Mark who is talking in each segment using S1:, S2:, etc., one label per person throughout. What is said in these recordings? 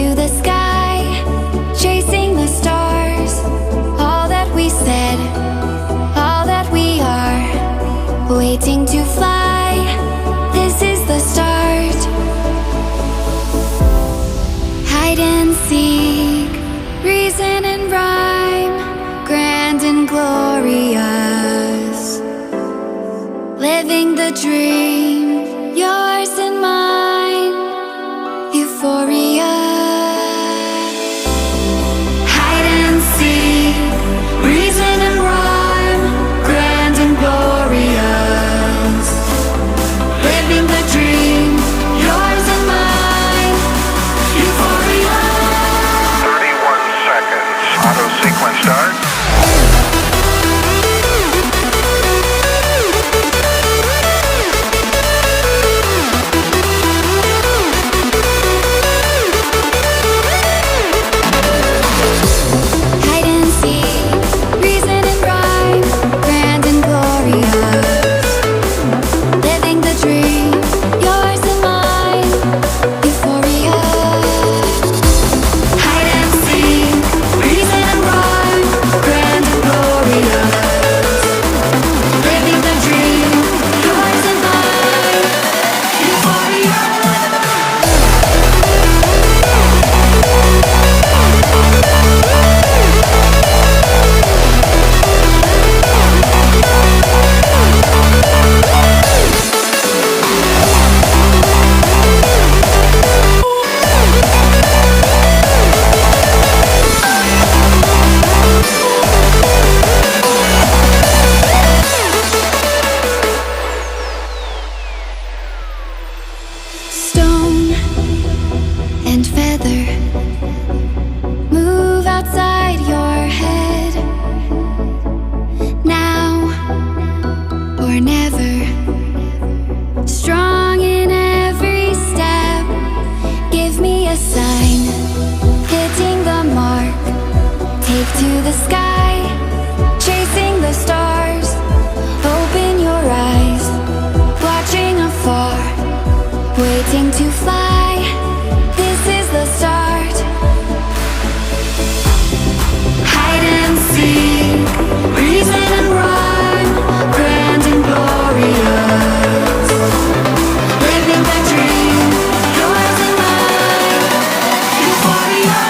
S1: to the sky, chasing the stars. All that we said, all that we are, waiting to fly. This is the start. Hide and seek, reason and rhyme, grand and glorious. Living the dream, yours and mine, euphoria. Hide and seek, reason and rhyme, grand and glorious. Living the dream, yours and mine, euphoria.
S2: 31 seconds. Auto sequence start.
S1: Waiting to fly, this is the start. Hide and seek, reason and rhyme, grand and glorious. Living the dream, yours and mine, euphoria.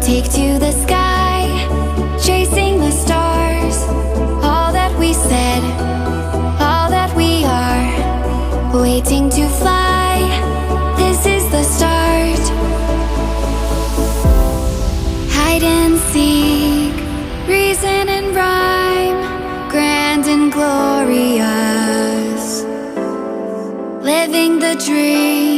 S1: Take to the sky, chasing the stars. All that we said, all that we are, waiting to fly. This is the start. Hide and seek, reason and rhyme, grand and glorious. Living the dream.